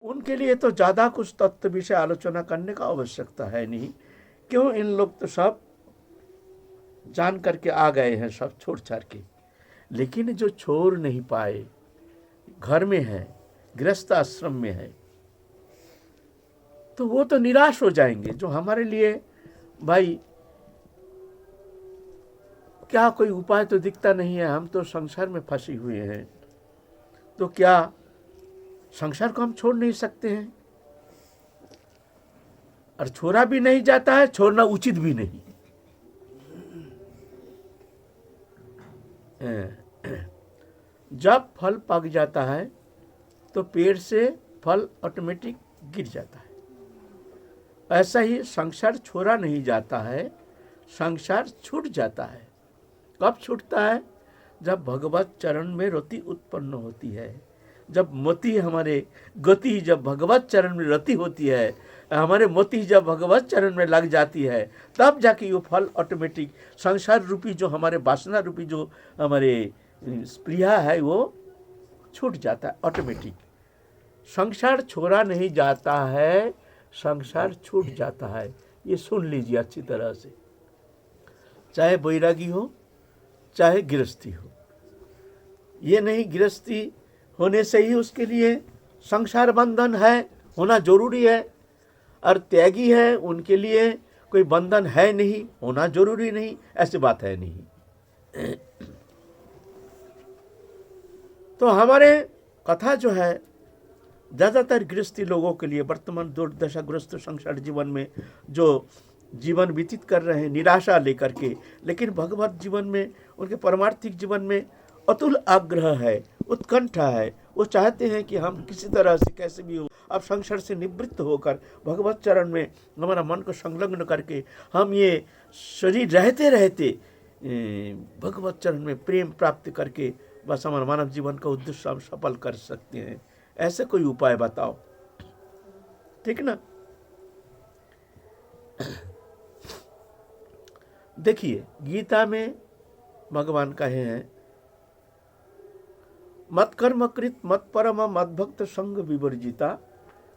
उनके लिए तो ज़्यादा कुछ तत्व विषय आलोचना करने का आवश्यकता है नहीं। क्यों, इन लोग तो सब जान करके आ गए हैं, सब छोड़ छाड़ के। लेकिन जो छोड़ नहीं पाए, घर में है, गृहस्थ आश्रम में है, तो वो तो निराश हो जाएंगे। जो हमारे लिए भाई क्या कोई उपाय तो दिखता नहीं है, हम तो संसार में फंसे हुए हैं, तो क्या संसार को हम छोड़ नहीं सकते हैं? और छोड़ा भी नहीं जाता है, छोड़ना उचित भी नहीं। जब फल पक जाता है तो पेड़ से फल ऑटोमेटिक गिर जाता है। ऐसा ही संसार छोड़ा नहीं जाता है, संसार छूट जाता है। कब छूटता है? जब भगवत चरण में रति उत्पन्न होती है, जब मोती हमारे गति जब भगवत चरण में रति होती है, हमारे मोती जब भगवत चरण में लग जाती है, तब जाके वो फल ऑटोमेटिक संसार रूपी जो हमारे वासना रूपी जो हमारे स्प्रिया है वो छूट जाता है ऑटोमेटिक। संसार छोड़ा नहीं जाता है, संसार छूट जाता है। ये सुन लीजिए अच्छी तरह से, चाहे बैरागी हो चाहे गृहस्थी हो। ये नहीं गृहस्थी होने से ही उसके लिए संसार बंधन है होना जरूरी है, और त्यागी है उनके लिए कोई बंधन है नहीं होना जरूरी नहीं, ऐसी बात है नहीं। तो हमारे कथा जो है ज़्यादातर गृहस्थी लोगों के लिए वर्तमान दुर्दशाग्रस्त संसार जीवन में जो जीवन व्यतीत कर रहे हैं निराशा लेकर के, लेकिन भगवत जीवन में उनके परमार्थिक जीवन में अतुल आग्रह है, उत्कंठा है। वो चाहते हैं कि हम किसी तरह से कैसे भी हो अब संसार से निवृत्त होकर भगवत चरण में हमारा मन को संलग्न करके हम ये शरीर रहते रहते भगवत चरण में प्रेम प्राप्त करके बस हमारा मानव जीवन का उद्देश्य हम सफल कर सकते हैं। ऐसे कोई उपाय बताओ, ठीक ना? देखिए गीता में भगवान कहे हैं, मत कर्म कृत मत परम मत भक्त संग विवर्जिता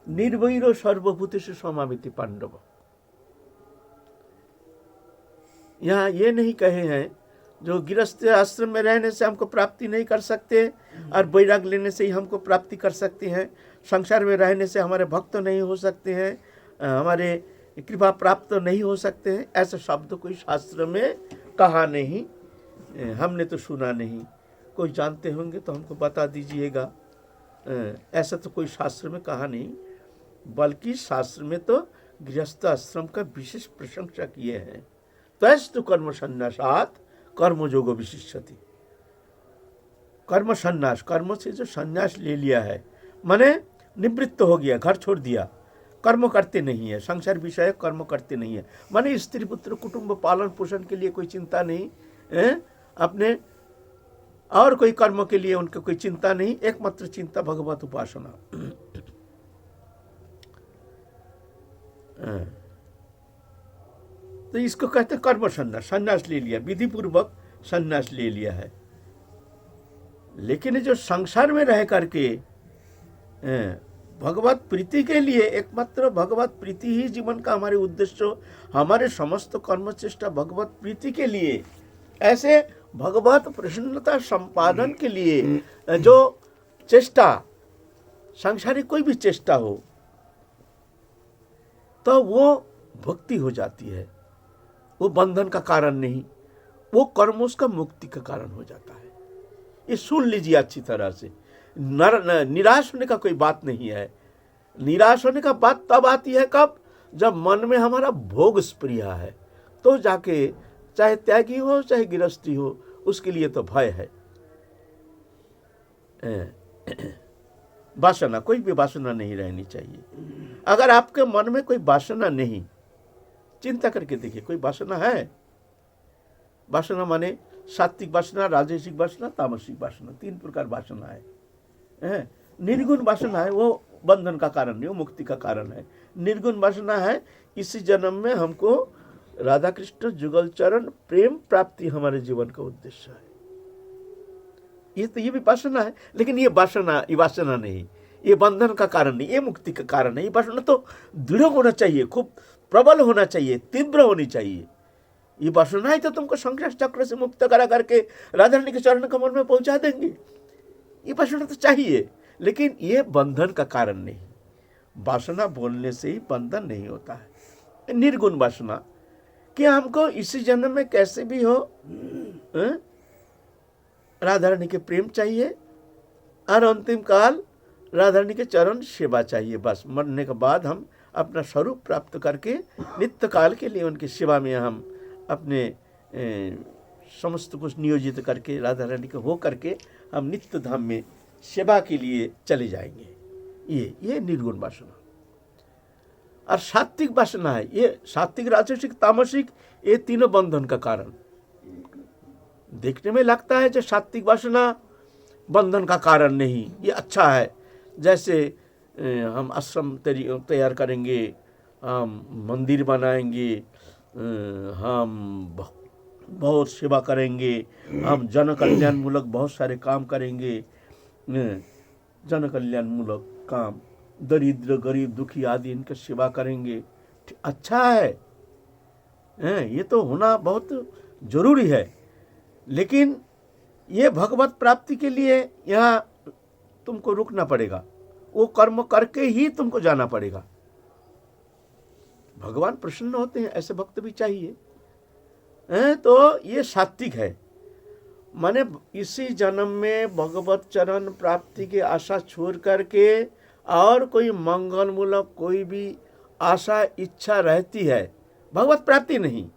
निर्वैरो सर्वभूतेषु समामिति पांडव। यहाँ ये नहीं कहे हैं जो गृहस्थ आश्रम में रहने से हमको प्राप्ति नहीं कर सकते और वैराग लेने से ही हमको प्राप्ति कर सकते हैं, संसार में रहने से हमारे भक्त नहीं हो सकते हैं, हमारे कृपा प्राप्त नहीं हो सकते हैं। ऐसा शब्द कोई शास्त्र में कहा नहीं, हमने तो सुना नहीं। कोई जानते होंगे तो हमको बता दीजिएगा। ऐसा तो कोई शास्त्र में कहा नहीं, बल्कि शास्त्र में तो गृहस्थ आश्रम का विशेष प्रशंसा किए हैं। तैस्तु कर्म संन्यासात् कर्मयोगो विशिष्यति। कर्म संन्यास, कर्म से जो संन्यास ले लिया है माने निवृत्त हो गया, घर छोड़ दिया, कर्म करते नहीं है, संसार विषय कर्म करते नहीं है, माने स्त्री पुत्र कुटुंब पालन पोषण के लिए कोई चिंता नहीं है, अपने और कोई कर्म के लिए उनका कोई चिंता नहीं, एकमात्र चिंता भगवत उपासना। तो इसको कहते हैं कर्म संन्यास। संन्यास ले लिया, विधि पूर्वक संन्यास ले लिया है। लेकिन जो संसार में रह करके भगवत प्रीति के लिए, एकमात्र भगवत प्रीति ही जीवन का हमारे उद्देश्य, हमारे समस्त कर्म चेष्टा भगवत प्रीति के लिए, ऐसे भगवत प्रसन्नता संपादन के लिए जो चेष्टा, सांसारिक कोई भी चेष्टा हो तो वो भक्ति हो जाती है, वो बंधन का कारण नहीं, वो कर्म उसका मुक्ति का कारण हो जाता है। ये सुन लीजिए अच्छी तरह से। निराश होने का कोई बात नहीं है। निराश होने का बात तब आती है कब? जब मन में हमारा भोग स्प्रिया है, तो जाके चाहे त्यागी हो चाहे गृहस्थी हो, उसके लिए तो भय है। वासना, कोई भी वासना नहीं रहनी चाहिए। अगर आपके मन में कोई वासना नहीं, चिंता करके देखिए, कोई वासना है? वासना माने सात्विक वासना, राजसिक वासना, तामसिक वासना, 3 प्रकार वासना है। निर्गुण वासना है, वो बंधन का कारण नहीं, वो मुक्ति का कारण है। निर्गुण वासना है, इसी जन्म में हमको राधा कृष्ण जुगल चरण प्रेम प्राप्ति हमारे जीवन का उद्देश्य है। ये भी वासना है, लेकिन ये वासना नहीं, ये बंधन का कारण नहीं, ये मुक्ति का कारण नहीं। वासना तो दृढ़ होना चाहिए, खूब प्रबल होना चाहिए, तीव्र होनी चाहिए। ये वासना ही तो तुमको संसार चक्र से मुक्त करा करके राधा रानी के चरण कमल में पहुंचा देंगे। ये वासना तो चाहिए, लेकिन ये बंधन का कारण नहीं। वासना बोलने से ही बंधन नहीं होता है। निर्गुण वासना कि हमको इसी जन्म में कैसे भी हो राधा रानी के प्रेम चाहिए और अंतिम काल राधा रानी के चरण सेवा चाहिए। बस मरने के बाद हम अपना स्वरूप प्राप्त करके नित्य काल के लिए उनकी सेवा में हम अपने समस्त कुछ नियोजित करके राधा रानी के हो करके हम नित्य धाम में सेवा के लिए चले जाएंगे। ये निर्गुण वासना। और सात्विक वासना है, ये सात्विक, राजसिक, तामसिक, ये तीनों बंधन का कारण। देखने में लगता है जो सात्विक वासना बंधन का कारण नहीं, ये अच्छा है। जैसे हम आश्रम तैयार करेंगे, हम मंदिर बनाएंगे, हम बहुत सेवा करेंगे, हम जन कल्याण मूलक बहुत सारे काम करेंगे, जन कल्याण मूलक काम, दरिद्र गरीब दुखी आदि इनकी सेवा करेंगे, अच्छा है, ये तो होना बहुत जरूरी है। लेकिन ये भगवत प्राप्ति के लिए यहाँ तुमको रुकना पड़ेगा, वो कर्म करके ही तुमको जाना पड़ेगा। भगवान प्रसन्न होते हैं, ऐसे भक्त भी चाहिए। तो ये सात्विक है, माने इसी जन्म में भगवत चरण प्राप्ति की आशा छोड़ करके और कोई मंगल मूलक कोई भी आशा इच्छा रहती है, भगवत प्राप्ति नहीं।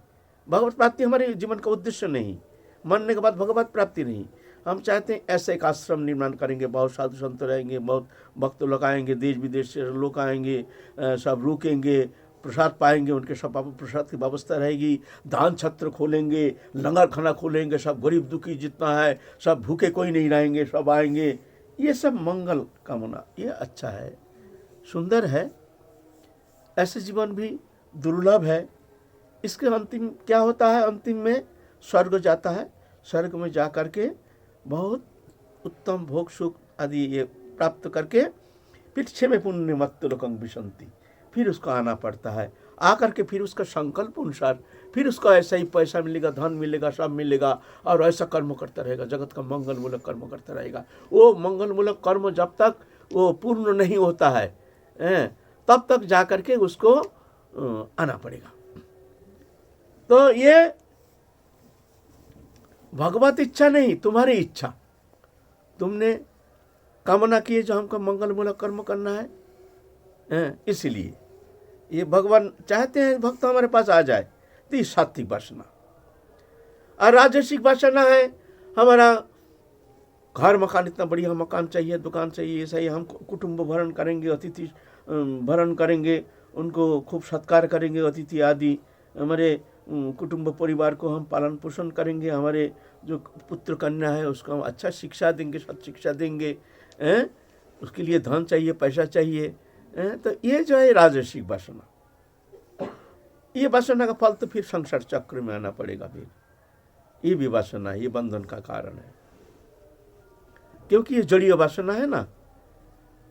भगवत प्राप्ति हमारे जीवन का उद्देश्य नहीं, मरने के बाद भगवत प्राप्ति नहीं। हम चाहते हैं ऐसे एक आश्रम निर्माण करेंगे, बहुत साधु संत रहेंगे, बहुत भक्त लोग आएंगे, देश विदेश से लोग आएंगे, सब रुकेंगे, प्रसाद पाएंगे, उनके सब प्रसाद की व्यवस्था रहेगी, दान छत्र खोलेंगे, लंगर खाना खोलेंगे, सब गरीब दुखी जितना है सब भूखे कोई नहीं रहेंगे, सब आएंगे। ये सब मंगल कामना, ये अच्छा है, सुंदर है। ऐसे जीवन भी दुर्लभ है। इसके अंतिम क्या होता है? अंतिम में स्वर्ग जाता है, स्वर्ग में जा करके बहुत उत्तम भोग सुख आदि ये प्राप्त करके फिर क्षमे पुण्य मत्त लोकं विशन्ति, फिर उसको आना पड़ता है। आकर के फिर उसका संकल्प अनुसार फिर उसको ऐसा ही पैसा मिलेगा, धन मिलेगा, सब मिलेगा और ऐसा कर्म करता रहेगा, जगत का मंगल मूलक कर्म करता रहेगा। वो मंगल मूलक कर्म जब तक वो पूर्ण नहीं होता है तब तक जा करके उसको आना पड़ेगा। तो ये भगवत इच्छा नहीं, तुम्हारी इच्छा, तुमने कामना की है जो हमको मंगल मूलक कर्म करना है, इसीलिए ये भगवान चाहते हैं भक्त हमारे पास आ जाए। तो ये सात्विक वासना। और राजसिक वासना है, हमारा घर मकान इतना बढ़िया मकान चाहिए, दुकान चाहिए, ऐसा ही हम कुटुंब भरण करेंगे, अतिथि भरण करेंगे, उनको खूब सत्कार करेंगे, अतिथि आदि हमारे कुटुंब परिवार को हम पालन पोषण करेंगे, हमारे जो पुत्र कन्या है उसको हम अच्छा शिक्षा देंगे, सत शिक्षा देंगे, उसके लिए धन चाहिए, पैसा चाहिए। तो ये जो है राजसिक वासना, ये वासना का फल तो फिर संसार चक्र में आना पड़ेगा। फिर ये भी वासना, ये बंधन का कारण है, क्योंकि ये जड़ीय वासना है ना,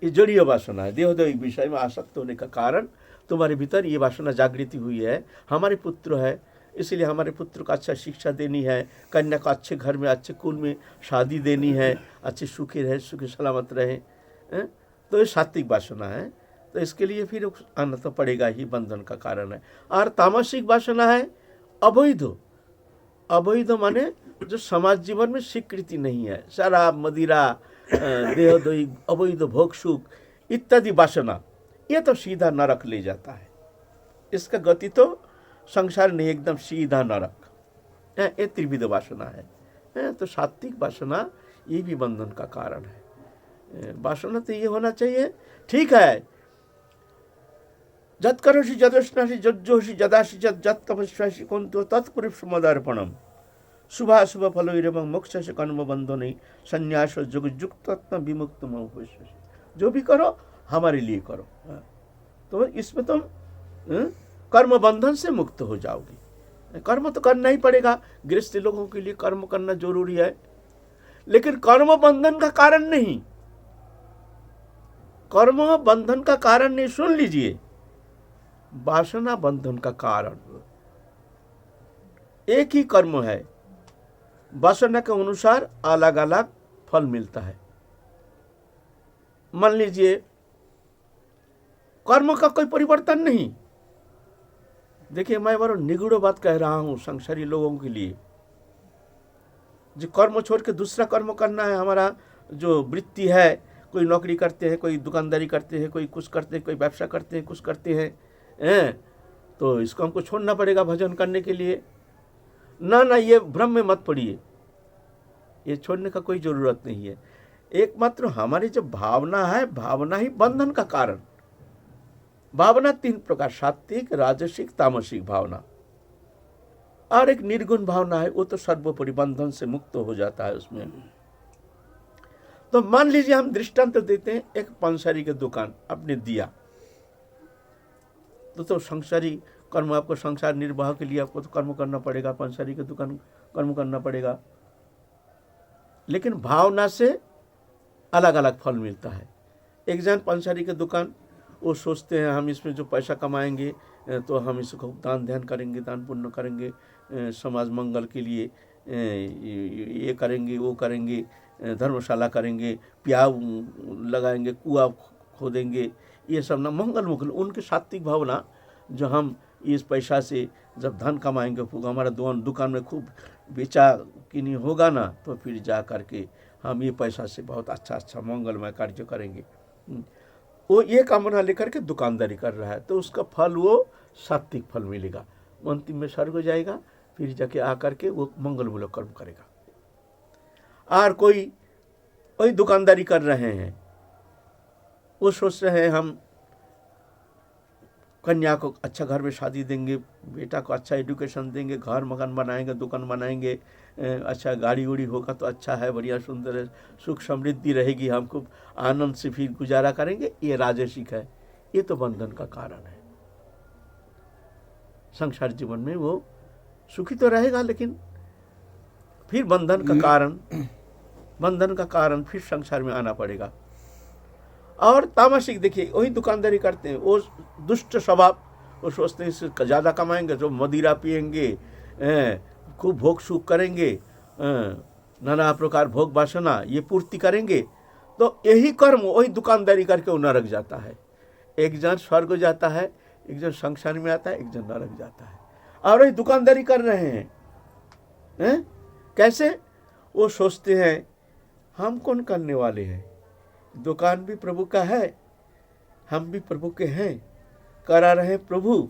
ये जड़ीय वासना है। देहोदय विषय में आसक्त होने का कारण तुम्हारे भीतर ये वासना जागृति हुई है। हमारे पुत्र है, इसलिए हमारे पुत्र को अच्छा शिक्षा देनी है, कन्या को अच्छे घर में अच्छे कुल में शादी देनी है, अच्छे सुखी रहे, सुखी सलामत रहे। तो ये सात्विक वासना है, तो इसके लिए फिर आना तो पड़ेगा ही, बंधन का कारण है। और तामसिक वासना है अवैध। अवैध माने जो समाज जीवन में स्वीकृति नहीं है, शराब मदिरा देहोदय अवैध भोग सुख इत्यादि वासना, ये तो सीधा नरक ले जाता है। इसका गति तो संसार नहीं, एकदम सीधा नरक। ये त्रिविध वासना है। तो सात्विक वासना ये भी बंधन का कारण है। वासना तो ये होना चाहिए, ठीक है, जत करोषि जदोष्णासि जज्जोषि जदासि जत तपस्यासि कुंतो तत्पुरुष मदार्पणम शुभाशुभ फलोरेवं मोक्ष से कर्म बंधन संन्यास जुगजुक्त विमुक्त भविष्य। जो भी करो हमारे लिए करो, तो इसमें तुम कर्म बंधन से मुक्त हो जाओगे। कर्म तो करना ही पड़ेगा, गृहस्थ लोगों के लिए कर्म करना जरूरी है, लेकिन कर्म बंधन का कारण नहीं। कर्म बंधन का कारण नहीं, सुन लीजिए, वासना बंधन का कारण। एक ही कर्म है, वासना के अनुसार अलग अलग फल मिलता है। मान लीजिए कर्म का कोई परिवर्तन नहीं। देखिए, मैं बड़ा निगूढ़ बात कह रहा हूं संसारी लोगों के लिए, जो कर्म छोड़ के दूसरा कर्म करना है। हमारा जो वृत्ति है, कोई नौकरी करते हैं, कोई दुकानदारी करते हैं, कोई कुछ करते हैं, कोई व्यवसाय करते हैं, कुछ करते हैं, तो इसको हमको छोड़ना पड़ेगा भजन करने के लिए। ना ना, ये भ्रम में मत पड़िए, ये छोड़ने का कोई जरूरत नहीं है। एकमात्र हमारी जो भावना है, भावना ही बंधन का कारण। भावना 3 प्रकार, सात्विक, राजसिक, तामसिक भावना, और एक निर्गुण भावना है, वो तो सर्वोपरि बंधन से मुक्त हो जाता है उसमें। तो मान लीजिए हम दृष्टांत देते हैं, एक पंसारी की दुकान आपने दिया, तो संसारी कर्म, आपको संसार निर्वाह के लिए आपको तो कर्म करना पड़ेगा, पंसारी की दुकान कर्म करना पड़ेगा, लेकिन भावना से अलग अलग फल मिलता है। एक जन पंसारी की दुकान, वो सोचते हैं हम इसमें जो पैसा कमाएंगे तो हम इसको दान ध्यान करेंगे, दान पुण्य करेंगे, समाज मंगल के लिए ये करेंगे, वो करेंगे, धर्मशाला करेंगे, प्याव लगाएंगे, कुआं खोदेंगे, ये सब ना मंगल मुगल। उनके सात्विक भावना, जो हम इस पैसा से जब धन कमाएंगे, हमारा दुकान में खूब बेचा किनी होगा ना, तो फिर जा करके हम ये पैसा से बहुत अच्छा अच्छा मंगलमय कार्य करेंगे। वो ये कामना लेकर के दुकानदारी कर रहा है, तो उसका फल वो सात्विक फल मिलेगा, अंतिम में स्वर्ग हो जाएगा, फिर जाके आकर के वो मंगलमूलक कर्म करेगा। और कोई वही दुकानदारी कर रहे हैं, वो सोच रहे हैं हम कन्या को अच्छा घर में शादी देंगे, बेटा को अच्छा एजुकेशन देंगे, घर मकान बनाएंगे, दुकान बनाएंगे, अच्छा गाड़ी उड़ी होगा तो अच्छा है, बढ़िया सुंदर है, सुख समृद्धि रहेगी, हम खूब आनंद से फिर गुजारा करेंगे। ये राजसिक है, ये तो बंधन का कारण है। संसार जीवन में वो सुखी तो रहेगा, लेकिन फिर बंधन का कारण फिर संसार में आना पड़ेगा। और तामसिक, देखिए वही दुकानदारी करते हैं, वो दुष्ट स्वभाव, वो सोचते हैं इससे ज़्यादा कमाएंगे, जो मदिरा पिएंगे, खूब भोग सुख करेंगे, नाना प्रकार भोग वासना ये पूर्ति करेंगे, तो यही कर्म वही दुकानदारी करके वो नरक जाता है। एक जन स्वर्ग जाता है, एक जन संसार में आता है, एक जन नरक जाता है। और वही दुकानदारी कर रहे हैं, कैसे? वो सोचते हैं हम कौन करने वाले हैं, दुकान भी प्रभु का है, हम भी प्रभु के हैं, करा रहे प्रभु,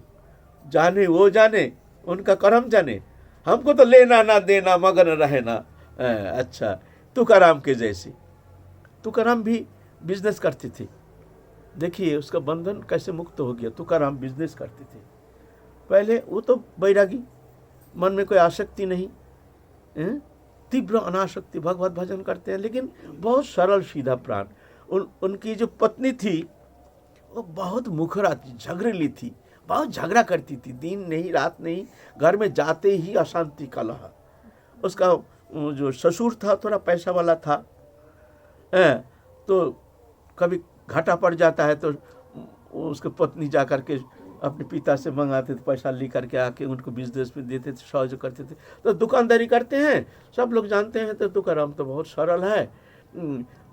जाने वो जाने, उनका कर्म जाने, हमको तो लेना ना देना, मगन रहना। अच्छा, तुकाराम के जैसे, तुकाराम भी बिजनेस करते थे। देखिए उसका बंधन कैसे मुक्त हो गया। तुकाराम बिजनेस करते थे पहले, वो तो बैरागी, मन में कोई आसक्ति नहीं, तीव्र अनासक्ति, भगवत भजन करते हैं, लेकिन बहुत सरल सीधा प्राण। उनकी जो पत्नी थी वो बहुत मुखरा थी, झगड़ेली थी, बहुत झगड़ा करती थी, दिन नहीं रात नहीं, घर में जाते ही अशांति कलह। उसका जो ससुर था थोड़ा पैसा वाला था, तो कभी घाटा पड़ जाता है तो उसके पत्नी जा कर के अपने पिता से मंगाते थे, पैसा ले करके आके उनको बिजनेस में देते थे, सहयोग करते थे। तो दुकानदारी करते हैं, सब लोग जानते हैं। तो तुकाराम तो बहुत सरल है,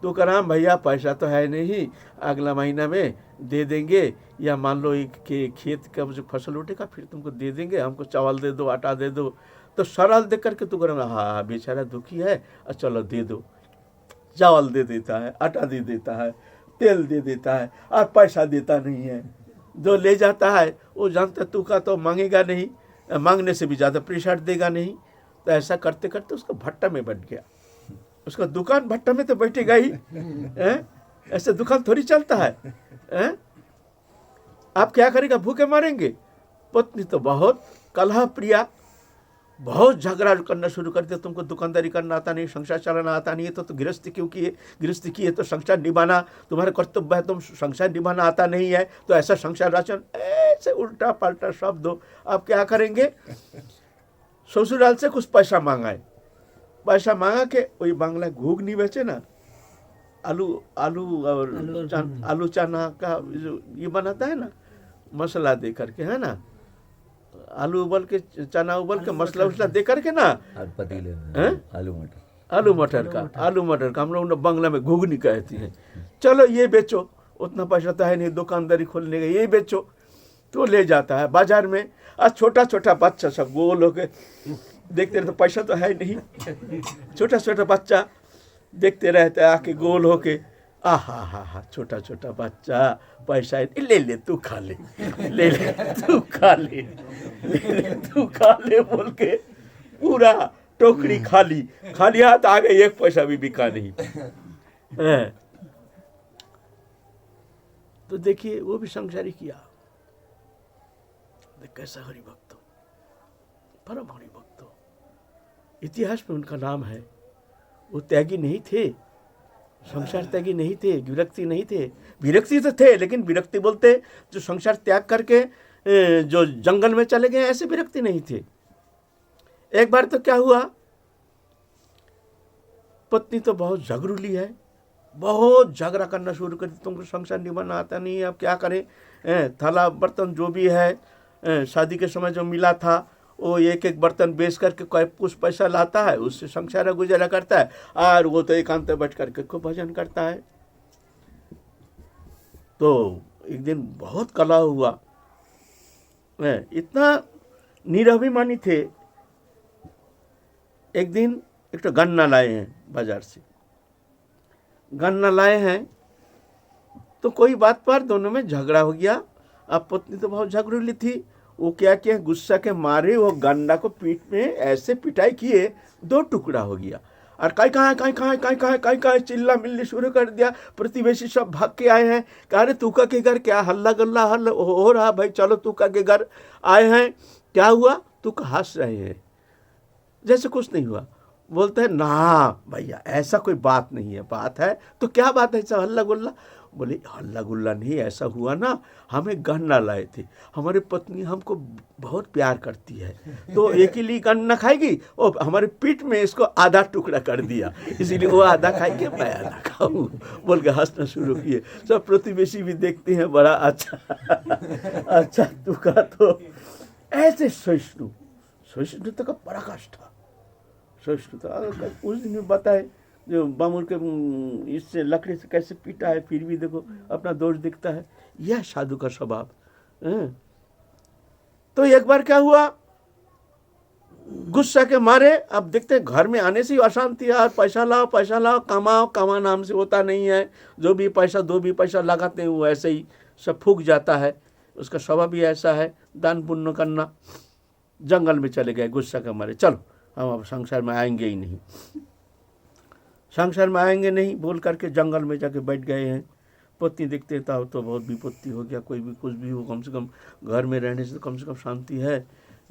तुकाराम भैया पैसा तो है नहीं, अगला महीना में दे देंगे, या मान लो कि खेत का जो फसल उठेगा फिर तुमको दे देंगे, हमको चावल दे दो, आटा दे दो। तो सरल देख करके तुकाराम, हाँ बेचारा दुखी है, चलो दे दो, चावल दे देता है, आटा दे देता है, तेल दे देता है, और पैसा देता नहीं है। जो ले जाता है वो जानता तू का तो मांगेगा नहीं, मांगने से भी ज़्यादा प्रेशर देगा नहीं। तो ऐसा करते करते उसका भट्टा में बैठ गया। उसका दुकान भट्टा में तो बैठेगा ही, ऐसे दुकान थोड़ी चलता है। आप क्या करेगा, भूखे मारेंगे। पत्नी तो बहुत कलह प्रिया, बहुत झगड़ा करना शुरू कर दिया, तुमको दुकानदारी करना आता नहीं, संसार चलाना आता नहीं है, तो गृहस्थी क्यों किए, गृहस्थी की है तो संसार निभाना तुम्हारा कर्तव्य है, तुम संसार निभाना आता नहीं है, तो ऐसा संसार राशन, ऐसे उल्टा पलटा शब्द हो। आप क्या करेंगे, ससुराल से कुछ पैसा मांगा है, पैसा मांगा के वही बांग्ला घूगनी बेचे ना, आलू आलू और आलू चना का जो ये बनाता है ना मसाला दे करके, है ना, आलू उबल के चना उबल के मसाला वसला दे करके ना, पतीले हैं? में आलू मटर का हम लोग बंगला में घुगनी कहती हैं। चलो ये बेचो, उतना पैसा तो है नहीं दुकानदारी खोलने का, ये बेचो। तो ले जाता है बाजार में। आज छोटा छोटा बच्चा सब गोल होके देखते रहते, पैसा तो है नहीं, छोटा छोटा बच्चा देखते रहते हैं आके गोल होके, हा छोटा छोटा बच्चा पैसा है, ले ले तू खा ले, ले ले तू खा ले, ले ले तू खा ले बोल के पूरा टोकरी खाली हाथ आ गए, एक पैसा भी बिका नहीं है। तो देखिए वो भी संसारी किया, कैसा हरि भक्त हो, परम हरि भक्त हो। इतिहास में उनका नाम है। वो त्यागी नहीं थे, संसार त्यागी नहीं थे, विरक्ति नहीं थे। विरक्ति तो थे, लेकिन विरक्ति बोलते जो संसार त्याग करके जो जंगल में चले गए, ऐसे विरक्ति नहीं थे। एक बार तो क्या हुआ, पत्नी तो बहुत झगड़ूली है, बहुत झगड़ा करना शुरू कर दी, तुमको संसार निभाना आता नहीं, अब क्या करें, थाला बर्तन जो भी है शादी के समय जो मिला था वो एक एक बर्तन बेच करके कुछ पैसा लाता है, उससे संसार गुजारा करता है, और वो तो एकांत बैठ करके खूब भजन करता है। तो एक दिन बहुत कलह हुआ, इतना निरभिमानी थे। एक दिन एक तो गन्ना लाए हैं बाजार से, गन्ना लाए हैं तो कोई बात पर दोनों में झगड़ा हो गया। अब पत्नी तो बहुत झगड़ूली थी, वो क्या किया, गुस्सा के मारे वो गन्ना को पीठ में ऐसे पिटाई किए, 2 टुकड़ा हो गया। और कहीं चिल्ला मिल्ली शुरू कर दिया। प्रतिवेशी सब भाग के आए हैं, कह रहे तूका के घर क्या हल्ला गल्ला हो रहा भाई, चलो तूका के घर आए हैं, क्या हुआ, तूका हंस रहे हैं जैसे कुछ नहीं हुआ। बोलते हैं ना भैया ऐसा कोई बात नहीं है, बात है तो क्या बात है, ऐसा हल्ला गुल्ला। बोले हल्ला गुल्ला नहीं, ऐसा हुआ ना, हमें गन्ना लाए थे, हमारी पत्नी हमको बहुत प्यार करती है, तो एक ही ली गन्ना खाएगी, और हमारे पीठ में इसको आधा टुकड़ा कर दिया, इसीलिए वो आधा खाएगी मैं आधा खाऊं, बोल के हंसना शुरू किए। सब प्रतिवेशी भी देखते हैं, बड़ा अच्छा तुका। तो ऐसे सहिष्णु तो का पराकाष्ठा, सहिष्णुता। उस दिन में बताए जो बामुल के इससे लकड़ी से कैसे पीटा है, फिर भी देखो अपना दोष दिखता है, यह साधु का स्वभाव। तो एक बार क्या हुआ, गुस्सा के मारे, अब देखते हैं घर में आने से ही अशांति है, पैसा लाओ कमा नाम से होता नहीं है, जो भी पैसा 2 भी पैसा लगाते हैं वो ऐसे ही सब फूक जाता है, उसका स्वभाव भी ऐसा है, दान पुण्य करना। जंगल में चले गए गुस्सा के मारे, चलो हम अब संसार में आएंगे ही नहीं, संसार में आएंगे नहीं बोल करके जंगल में जाके बैठ गए हैं। पत्नी देखते था तो बहुत विपत्ति हो गया, कोई भी कुछ भी हो, कम से कम घर में रहने से कम शांति है,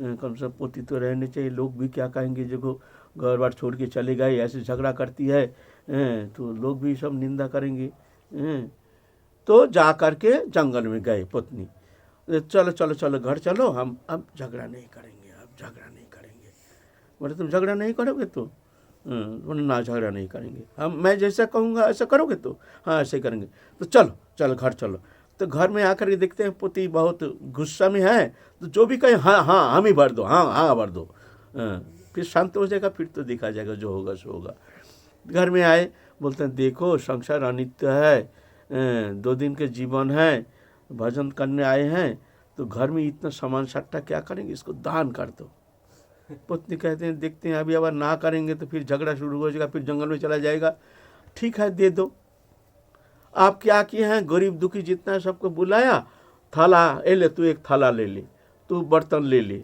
कम से कम पति तो रहने चाहिए, लोग भी क्या कहेंगे, देखो घर बार छोड़ के चले गए, ऐसे झगड़ा करती है, तो लोग भी सब निंदा करेंगे। तो जा करके जंगल में गए पत्नी, चलो घर चलो, हम अब झगड़ा नहीं करेंगे। बोले तुम झगड़ा नहीं करोगे तो ना, झगड़ा नहीं करेंगे, मैं जैसा कहूँगा ऐसा करोगे तो हाँ ऐसे करेंगे, तो चलो घर चलो। तो घर में आकर के देखते हैं पति बहुत गुस्सा में है, तो जो भी कहे हाँ हम ही भर दो, हाँ भर दो, फिर शांत हो जाएगा, फिर तो देखा जाएगा जो होगा सो होगा। घर में आए, बोलते हैं देखो संसार अनित्य है, 2 दिन के जीवन है, भजन करने आए हैं, तो घर में इतना सामान सट्टा क्या करेंगे, इसको दान कर दो। पत्नी कहते हैं देखते हैं अभी अगर ना करेंगे तो फिर झगड़ा शुरू हो जाएगा, फिर जंगल में चला जाएगा, ठीक है दे दो। आप क्या किए हैं, गरीब दुखी जितना है सबको बुलाया, थाला ले, तू एक थाला ले ले, तू बर्तन ले ले,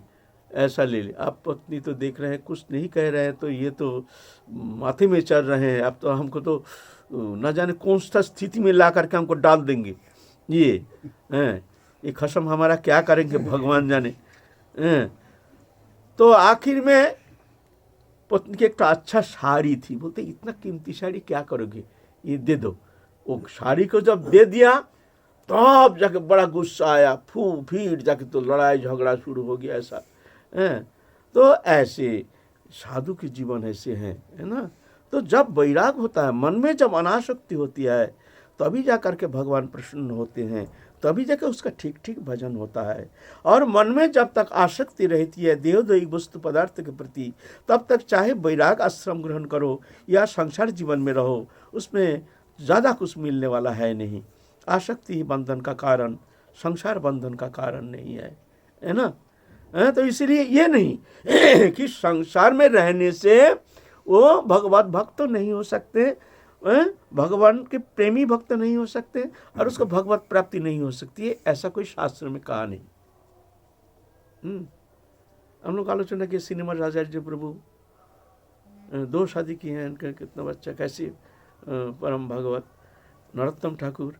ऐसा ले ले। आप पत्नी तो देख रहे हैं कुछ नहीं कह रहे हैं, तो ये तो माथे में चढ़ रहे हैं, अब तो हमको तो न जाने कौन सा स्थिति में ला करके हमको डाल देंगे, ये खसम हमारा क्या करेंगे भगवान जाने। तो आखिर में पत्नी की एक अच्छा साड़ी थी, बोलते इतना कीमती साड़ी क्या करोगे, ये दे दो। वो साड़ी को जब दे दिया तब जाके बड़ा गुस्सा आया, फिर जाके तो लड़ाई झगड़ा शुरू हो गया ऐसा। तो ऐसे साधु के जीवन ऐसे हैं, है ना, तो जब वैराग होता है, मन में जब अनासक्ति होती है, तभी जा करके भगवान प्रसन्न होते हैं, तभी जाके उसका ठीक ठीक भजन होता है। और मन में जब तक आसक्ति रहती है देहद्वयी वस्तु पदार्थ के प्रति, तब तक चाहे वैराग आश्रम ग्रहण करो या संसार जीवन में रहो, उसमें ज़्यादा कुछ मिलने वाला है नहीं। आसक्ति ही बंधन का कारण, संसार बंधन का कारण नहीं है ना। तो इसलिए ये नहीं कि संसार में रहने से वो भगवत भक्त तो नहीं हो सकते, भगवान के प्रेमी भक्त नहीं हो सकते, और उसको भगवत प्राप्ति नहीं हो सकती है, ऐसा कोई शास्त्र में कहा नहीं। हम लोग आलोचना किए सिनेमा राजार्य प्रभु 2 शादी की हैं, इनका कितना बच्चा, कैसे परम भगवत नरोत्तम ठाकुर,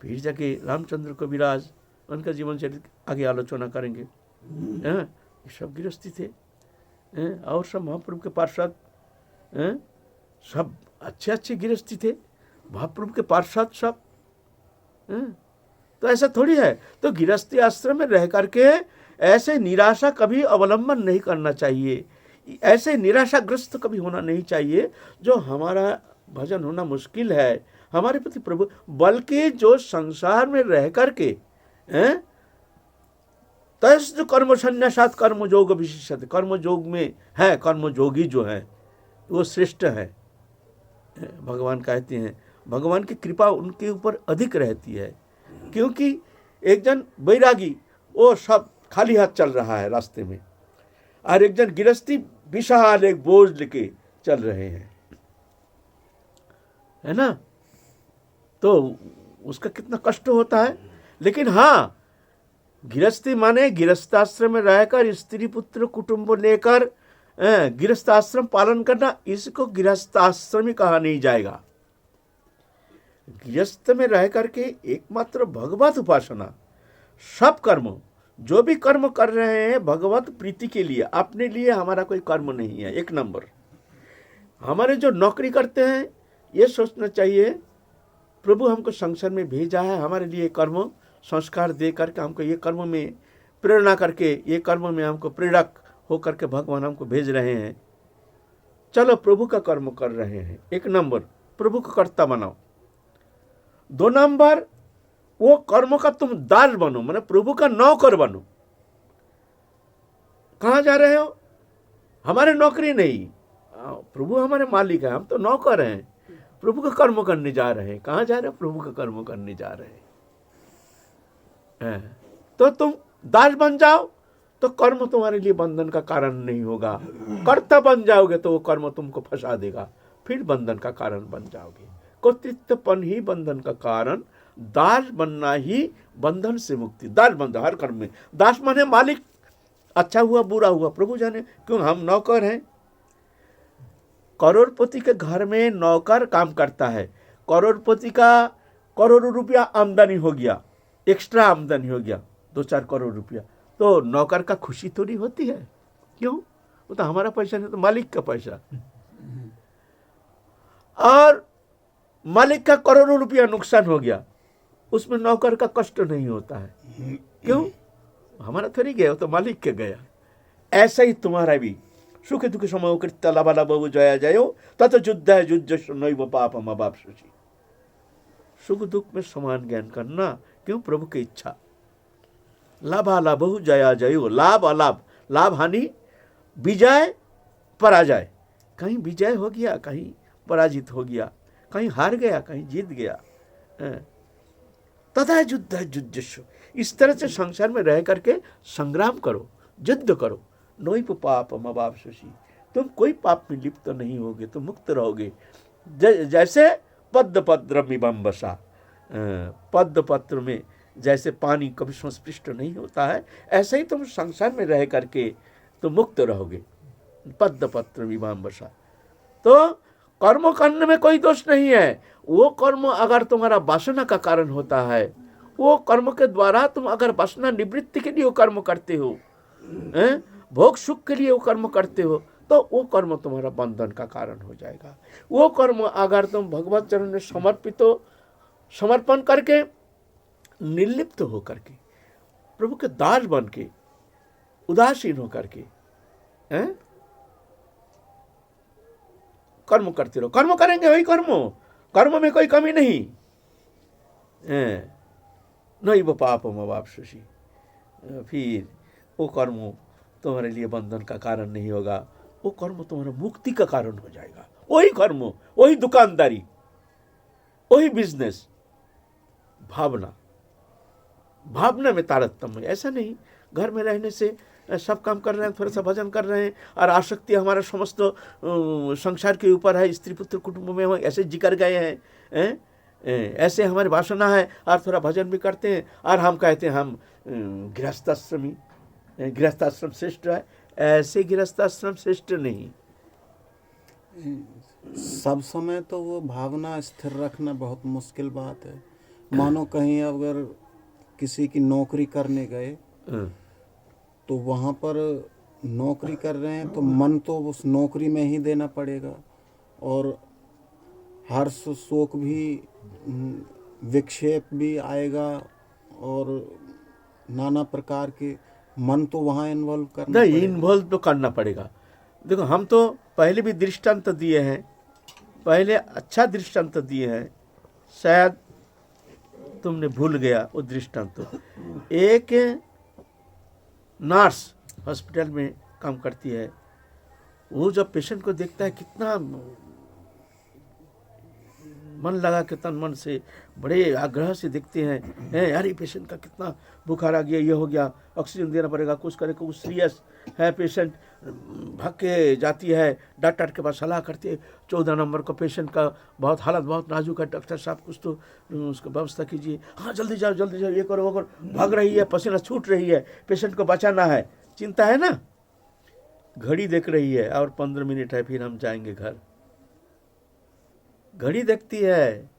फिर जाके रामचंद्र कविराज, उनका जीवन चरित्र आगे आलोचना करेंगे। ये सब गृहस्थी थे, और सब महाप्रभु के पार्षद, सब अच्छे अच्छे गृहस्थी थे, महाप्रभु के पार्षद सब। तो ऐसा थोड़ी है। तो गृहस्थी आश्रम में रह करके ऐसे निराशा कभी अवलंबन नहीं करना चाहिए, ऐसे निराशाग्रस्त कभी होना नहीं चाहिए जो हमारा भजन होना मुश्किल है हमारे प्रति प्रभु, बल्कि जो संसार में रह करके तस् जो कर्म संन्यासात कर्मयोग विशेषत, कर्मयोग में है, कर्मयोगी जो है वो श्रेष्ठ है। भगवान कहते हैं भगवान की कृपा उनके ऊपर अधिक रहती है, क्योंकि एक जन बैरागी वो सब खाली हाथ चल रहा है रास्ते में, और एक जन गृहस्थी विशाल एक बोझ लेके चल रहे हैं, है ना। तो उसका कितना कष्ट होता है। लेकिन हाँ, गृहस्थी माने गृहस्थाश्रम में रहकर स्त्री पुत्र कुटुंब लेकर गृहस्थाश्रम पालन करना, इसको गृहस्थाश्रमी कहा नहीं जाएगा। गृहस्थ में रह करके एकमात्र भगवत उपासना, सब कर्म, जो भी कर्म कर रहे हैं भगवत प्रीति के लिए, अपने लिए हमारा कोई कर्म नहीं है। 1 नंबर, हमारे जो नौकरी करते हैं ये सोचना चाहिए प्रभु हमको संसार में भेजा है, हमारे लिए कर्म संस्कार दे करके हमको ये कर्म में प्रेरणा करके, ये कर्म में हमको प्रेरक हो करके भगवान हमको भेज रहे हैं। चलो प्रभु का कर्म कर रहे हैं, 1 नंबर प्रभु का कर्ता बनाओ। 2 नंबर, वो कर्म का तुम दास बनो, माने प्रभु का नौकर बनो। कहाँ जा रहे हो? हमारे नौकरी नहीं, प्रभु हमारे मालिक है, हम तो नौकर हैं, प्रभु का कर्म करने जा रहे हैं। कहाँ जा रहे हो? प्रभु का कर्म करने जा रहे हैं। तो तुम दास बन जाओ तो कर्म तुम्हारे लिए बंधन का कारण नहीं होगा। कर्ता बन जाओगे तो वो कर्म तुमको फंसा देगा, फिर बंधन का कारण बन जाओगे। कर्तृत्वपन ही बंधन का कारण, दास बनना ही बंधन से मुक्ति। दास बन जाओ हर कर्म में। दास माने मालिक, अच्छा हुआ बुरा हुआ प्रभु जाने, क्यों हम नौकर हैं। करोड़पति के घर में नौकर काम करता है, करोड़पति का करोड़ों रुपया आमदनी हो गया, एक्स्ट्रा आमदनी हो गया 2-4 करोड़ रुपया, तो नौकर का खुशी थोड़ी होती है। क्यों? वो तो हमारा पैसा नहीं, तो मालिक का पैसा। और मालिक का करोड़ों रुपया नुकसान हो गया, उसमें नौकर का कष्ट नहीं होता है। क्यों? हमारा थोड़ी गया, वो तो मालिक के गया। ऐसा ही तुम्हारा भी सुख दुख समय कृत लाभा बहु जया जयो तत युद्ध है युद्ध नैव पापम अबाप सुची। सुख दुख में समान ज्ञान करना, क्यों? प्रभु की इच्छा। लाभा लाभहु जया जयो, लाभ अलाभ, लाभ हानि, विजय पराजय, कहीं विजय हो गया, कहीं पराजित हो गया, कहीं हार गया, कहीं जीत गया। तथा युद्ध है युद्धस्व। इस तरह से संसार में रह करके संग्राम करो, युद्ध करो। नोइप पाप मबाप सुशी, तुम कोई पाप में लिप्त नहीं होगे, तुम मुक्त रहोगे। जैसे पद्म पत्र में बम्बसा, पद्म पत्र में जैसे पानी कभी संस्पृष्ट नहीं होता है, ऐसे ही तुम संसार में रह करके तुम मुक्त रहोगे। पद्म पत्र में बम्बसा। तो कर्म करने में कोई दोष नहीं है। वो कर्म अगर तुम्हारा वासना का कारण होता है, वो कर्म के द्वारा तुम अगर वासना निवृत्ति के लिए वो कर्म करते हो, भोग सुख के लिए वो कर्म करते हो, तो वो कर्म तुम्हारा बंधन का कारण हो जाएगा। वो कर्म अगर तुम भगवत चरण में समर्पित हो, समर्पण करके, निर्लिप्त हो करके, प्रभु के दास बन के, उदासीन हो करके कर्म करते रहो, कर्म करेंगे वही कर्म में कोई कमी नहीं। नहीं वो पापम अवाप्स्यसि, फिर वो कर्म तुम्हारे लिए बंधन का कारण नहीं होगा, वो कर्म तुम्हारा मुक्ति का कारण हो जाएगा। वही कर्म, वही दुकानदारी, वही बिजनेस। भावना में तारतम्य। ऐसा नहीं घर में रहने से सब काम कर रहे हैं, थोड़ा सा भजन कर रहे हैं और आसक्ति हमारा समस्त संसार के ऊपर है, स्त्री पुत्र कुटुंब में हम ऐसे जिकर गए हैं, ऐसे हमारी वासना है, और थोड़ा भजन भी करते हैं और हम कहते हैं हम गृहस्थाश्रमी, गृहस्थाश्रम श्रेष्ठ है। ऐसे गृहस्थाश्रम श्रेष्ठ नहीं। सब समय तो वो भावना स्थिर रखना बहुत मुश्किल बात है। मानो कहीं अगर किसी की नौकरी करने गए तो वहाँ पर नौकरी कर रहे हैं तो मन तो उस नौकरी में ही देना पड़ेगा, और हर्ष शोक भी, विक्षेप भी आएगा, और नाना प्रकार के मन तो वहाँ इन्वॉल्व करना नहीं, पड़ेगा। इन्वॉल्व तो करना पड़ेगा। देखो हम तो पहले भी दृष्टांत दिए हैं, पहले अच्छा दृष्टांत दिए हैं, शायद तुमने भूल गया वो दृष्टांत। एक नर्स हॉस्पिटल में काम करती है, वो जब पेशेंट को देखता है कितना मन लगा के तन मन से बड़े आग्रह से देखते हैं, यार ये पेशेंट का कितना बुखार आ गया, ये हो गया, ऑक्सीजन देना पड़ेगा, कुछ करे, कुछ सीरियस है पेशेंट, भाग के जाती है डॉक्टर के पास, सलाह करती है 14 नंबर का पेशेंट का बहुत हालत बहुत नाजुक है, डॉक्टर साहब कुछ तो उसका व्यवस्था कीजिए, हाँ जल्दी जाओ ये करो वो करो। भाग रही है, पसीना छूट रही है, पेशेंट को बचाना है, चिंता है ना। घड़ी देख रही है और 15 मिनट है, फिर हम जाएंगे घर। घड़ी देखती है,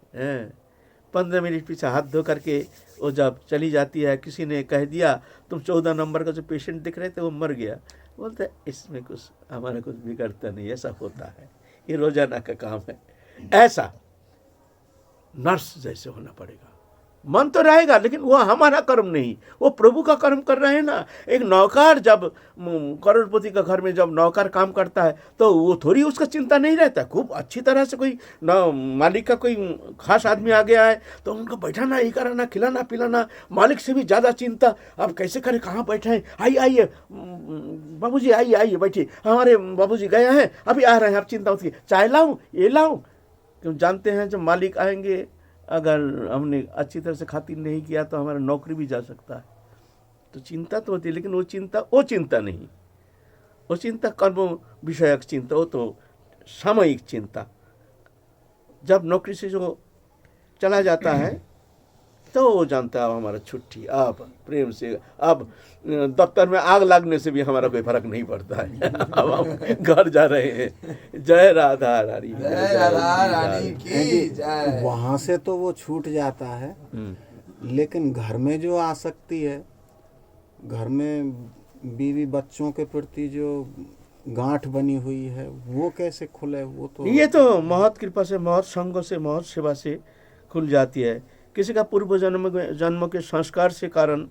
15 मिनट पीछे हाथ धो करके वो जब चली जाती है, किसी ने कह दिया तुम 14 नंबर का जो पेशेंट दिख रहे थे वो मर गया, बोलते इसमें कुछ हमारा कुछ बिगड़ता नहीं, ऐसा होता है, ये रोजाना का काम है। ऐसा नर्स जैसे होना पड़ेगा। मन तो रहेगा लेकिन वो हमारा कर्म नहीं, वो प्रभु का कर्म कर रहे हैं ना। एक नौकर जब करोड़पति का घर में जब नौकर काम करता है तो वो थोड़ी उसका चिंता नहीं रहता। खूब अच्छी तरह से कोई मालिक का कोई खास आदमी आ गया है तो उनको बैठाना, ये कराना, खिलाना पिलाना, मालिक से भी ज़्यादा चिंता। अब कैसे करें, कहाँ बैठे, आइए बाबूजी, आइए बैठिए, हमारे बाबूजी गए हैं अभी आ रहे हैं, आप चिंता होती है, चाय लाऊं ये लाऊं। क्यों जानते हैं जब मालिक आएंगे अगर हमने अच्छी तरह से खातिर नहीं किया तो हमारा नौकरी भी जा सकता है। तो चिंता तो होती है, लेकिन वो चिंता नहीं, वो चिंता कर्म विषयक चिंता, वो तो सामयिक चिंता। जब नौकरी से जो चला जाता है तो वो जानता है हमारा छुट्टी, अब प्रेम से, अब दफ्तर में आग लगने से भी हमारा कोई फर्क नहीं पड़ता है। अब हम घर जा रहे हैं। जय राधा रानी, जय राधा रानी की जय। वहाँ से तो वो छूट जाता है, लेकिन घर में जो आसक्ति है, घर में बीवी बच्चों के प्रति जो गांठ बनी हुई है, वो कैसे खुले? वो तो ये तो महत कृपा से, महत संग से, महत सेवा से खुल जाती है। किसी का पूर्व जन्म के संस्कार से कारण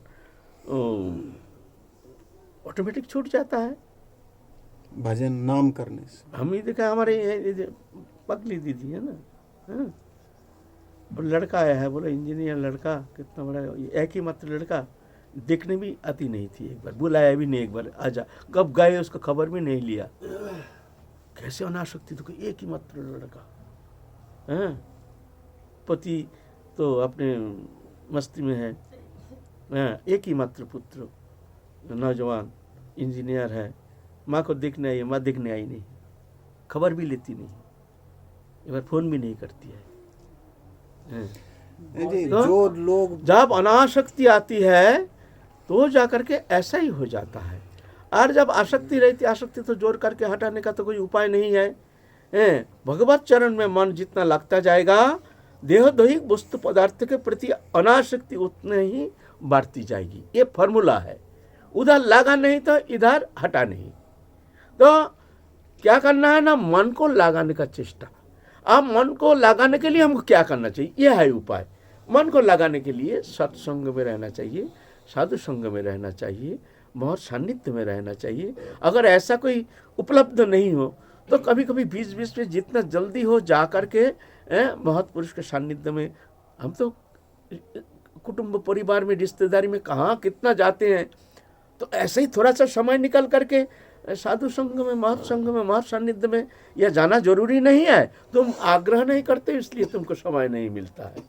ऑटोमेटिक छूट जाता है भजन नाम करने से। हम ही देखा, हमारे पगली दीदी है ना, और लड़का आया है, बोला इंजीनियर लड़का, कितना बड़ा, एक ही मात्र लड़का, देखने भी आती नहीं थी, एक बार बुलाया भी नहीं, एक बार आजा, कब गए उसका खबर भी नहीं लिया। कैसे अना सकती तो एक ही मात्र लड़का, पति तो अपने मस्ती में है, एक ही मात्र पुत्र नौजवान इंजीनियर है, माँ को देखने आई है, माँ देखने आई नहीं, खबर भी लेती नहीं, एक बार फोन भी नहीं करती है। जी, तो जो लोग जब अनासक्ति आती है तो जाकर के ऐसा ही हो जाता है। और जब आसक्ति रहती, आसक्ति तो जोर करके हटाने का तो कोई उपाय नहीं है। भगवत चरण में मन जितना लगता जाएगा, देहोदैहिक वस्तु पदार्थ के प्रति अनासक्ति उतने ही बढ़ती जाएगी। ये फॉर्मूला है, उधर लगा नहीं तो इधर हटा नहीं। तो क्या करना है ना, मन को लगाने का चेष्टा। अब मन को लगाने के लिए हमको क्या करना चाहिए, यह है उपाय। मन को लगाने के लिए सत्संग में रहना चाहिए, साधु संग में रहना चाहिए, बहुत सान्निध्य में रहना चाहिए। अगर ऐसा कोई उपलब्ध नहीं हो तो कभी कभी बीच बीच में जितना जल्दी हो जा करके महत्पुरुष के सानिध्य में, हम तो कुटुंब परिवार में रिश्तेदारी में कहाँ कितना जाते हैं, तो ऐसे ही थोड़ा सा समय निकल करके साधु संघ में, महत संघ में, महत सानिध्य में यह जाना जरूरी नहीं है। तुम आग्रह नहीं करते इसलिए तुमको समय नहीं मिलता है,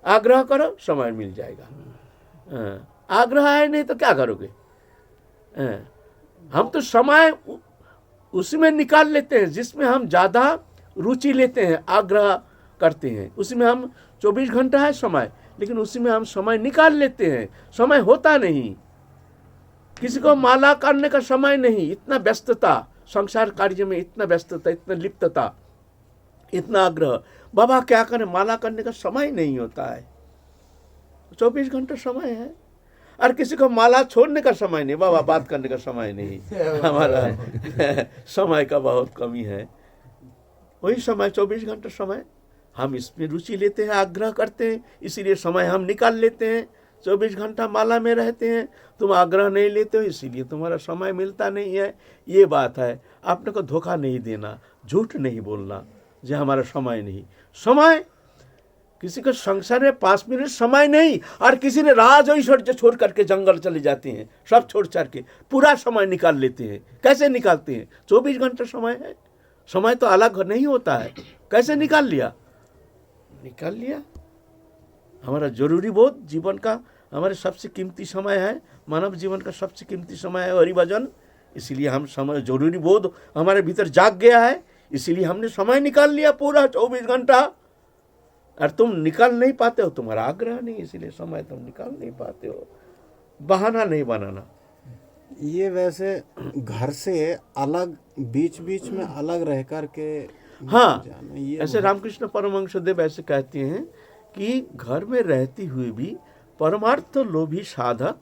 आग्रह करो समय मिल जाएगा। आग्रह है नहीं तो क्या करोगे? हम तो समय उसी में निकाल लेते हैं जिसमें हम ज़्यादा रुचि लेते हैं, आग्रह करते हैं, उसी में हम 24 घंटा है समय, लेकिन उसी में हम समय निकाल लेते हैं, समय होता नहीं। किसी को माला करने का समय नहीं, इतना व्यस्तता, संसार कार्य में इतना व्यस्तता, इतना लिप्तता, इतना आग्रह, बाबा क्या करें, माला करने का समय नहीं होता है। 24 घंटा समय है। और किसी को माला छोड़ने का समय नहीं, बाबा बात करने का समय नहीं, हमारा समय का बहुत कमी है। वही समय 24 घंटा समय हम इसमें रुचि लेते हैं, आग्रह करते हैं, इसीलिए समय हम निकाल लेते हैं। 24 घंटा माला में रहते हैं, तुम आग्रह नहीं लेते हो, इसीलिए तुम्हारा समय मिलता नहीं है। ये बात है, आपने को धोखा नहीं देना, झूठ नहीं बोलना जो हमारा समय नहीं। समय किसी को संसार में 5 मिनट समय नहीं, और किसी ने राज ऐश्वर्य छोड़ करके जंगल चले जाते हैं, सब छोड़ छाड़ के पूरा समय निकाल लेते हैं। कैसे निकालते हैं? 24 घंटा समय है, समय तो अलग नहीं होता है, कैसे निकाल लिया? निकाल लिया। हमारा जरूरी बोध जीवन का हमारे सबसे कीमती समय है, मानव जीवन का सबसे कीमती समय है हरिभजन। इसीलिए हम समय, जरूरी बोध हमारे भीतर जाग गया है, इसीलिए हमने समय निकाल लिया पूरा 24 घंटा। और तुम निकाल नहीं पाते हो, तुम्हारा आग्रह नहीं, इसीलिए समय तुम निकाल नहीं पाते हो। बहाना नहीं बनाना। ये वैसे घर से अलग, बीच बीच में अलग रह कर के हाँ, ये ऐसे रामकृष्ण परमहंस देव ऐसे कहते हैं कि घर में रहती हुई भी परमार्थ लोभी साधक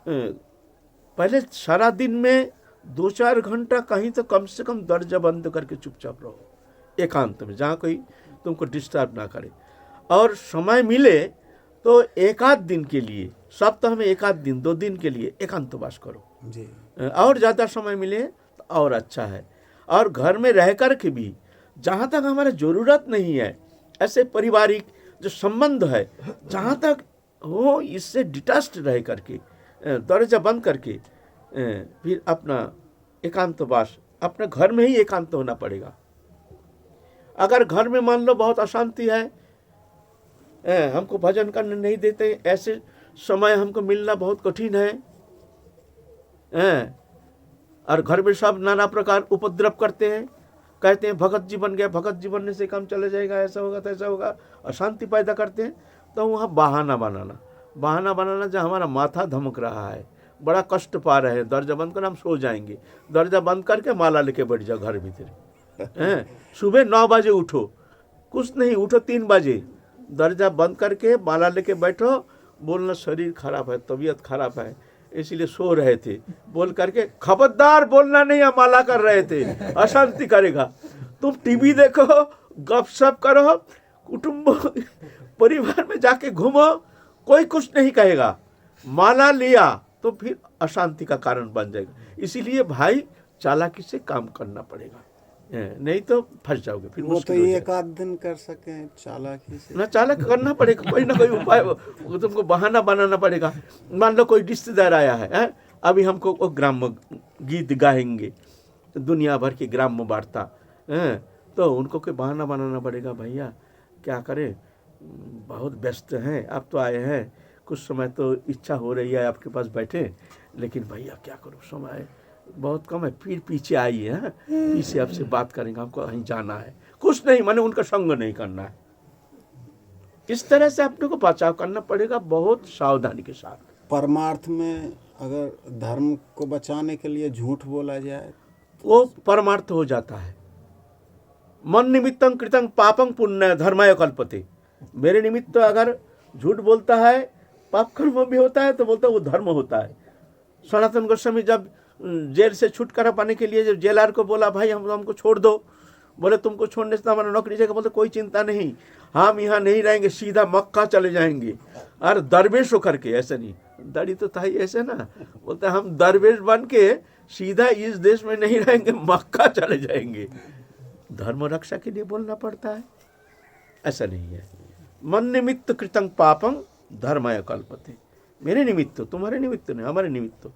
पहले सारा दिन में 2-4 घंटा कहीं तो कम से कम दरजा बंद करके चुपचाप रहो, एकांत में, जहाँ कोई तुमको डिस्टर्ब ना करे। और समय मिले तो 1-8 दिन के लिए, सप्ताह में 1-8 दिन, 2 दिन के लिए एकांतवास करो जी। और ज़्यादा समय मिले तो और अच्छा है। और घर में रह कर के भी जहाँ तक हमारा ज़रूरत नहीं है, ऐसे पारिवारिक जो संबंध है, जहाँ तक हो, इससे डिटैच्ड रह करके, दरजा बंद करके फिर अपना एकांतवास, अपने घर में ही एकांत होना पड़ेगा। अगर घर में मान लो बहुत अशांति है, हमको भजन करने नहीं देते, ऐसे समय हमको मिलना बहुत कठिन है, और घर में सब नाना प्रकार उपद्रव करते हैं, कहते हैं भगत जी बन गया, भगत जी बनने से काम चला जाएगा, ऐसा होगा तो ऐसा होगा, अशांति पैदा करते हैं। तो वहाँ बहाना बनाना जो हमारा माथा धमक रहा है, बड़ा कष्ट पा रहे हैं, दरजा बंद कर हम सो जाएंगे, दरजा बंद करके माला लेके बैठ जाओ घर भीतर। सुबह 9 बजे उठो, कुछ नहीं, उठो 3 बजे, दरजा बंद करके माला लेके बैठो, बोलना शरीर खराब है, तबीयत खराब है, इसीलिए सो रहे थे, बोल करके खबरदार बोलना नहीं, हम माला कर रहे थे, अशांति करेगा। तुम टीवी देखो, गपशप करो, कुटुंब परिवार में जाके घूमो, कोई कुछ नहीं कहेगा। माला लिया तो फिर अशांति का कारण बन जाएगा। इसीलिए भाई चालाकी से काम करना पड़ेगा, नहीं तो फंस जाओगे। फिर वो तो ये 1-8 दिन कर सके चालाकी से, ना चालाक करना पड़ेगा, कोई ना कोई उपाय तुमको बहाना बनाना पड़ेगा। मान लो कोई रिश्तेदार आया है, अभी हमको वो ग्राम्य गीत गाएंगे, दुनिया भर की ग्राम्य वार्ता, तो उनको कोई बहाना बनाना पड़ेगा, भैया क्या करें, बहुत व्यस्त हैं, आप तो आए हैं, कुछ समय तो इच्छा हो रही है आपके पास बैठे, लेकिन भैया क्या करूँ, समय बहुत कम है, फिर पीछे आइए, हैं पीछे आपसे बात करेंगे, हमको कहीं जाना है, कुछ नहीं, माने उनका संग नहीं करना है। इस तरह से अपने को बचाव करना पड़ेगा, बहुत सावधानी के साथ। परमार्थ में अगर धर्म को बचाने के लिए झूठ बोला जाए, वो परमार्थ हो जाता है। मन निमित्तं कृतं पापं पुण्य धर्माय कल्पते। मेरे निमित्त अगर झूठ बोलता है, पाप कर्म भी होता है, तो बोलता है वो धर्म होता है। सनातन गोस्वामी जब जेल से छुटकारा पाने के लिए जब जेलर को बोला, भाई हमको छोड़ दो, बोले तुमको छोड़ने से हमारा नौकरी जाएगा, बोलते कोई चिंता नहीं, हम यहाँ नहीं रहेंगे, सीधा मक्का चले जाएंगे। और दरवेश होकर के, ऐसे नहीं, दाढ़ी तो था ही ऐसे ना, बोलते हम दरवेश बन के सीधा इस देश में नहीं रहेंगे, मक्का चले जाएंगे। धर्म रक्षा के लिए बोलना पड़ता है, ऐसा नहीं है। मन निमित्त कृतं पापं धर्माय कल्पते, मेरे निमित्त, तुम्हारे निमित्त नहीं, हमारे निमित्त।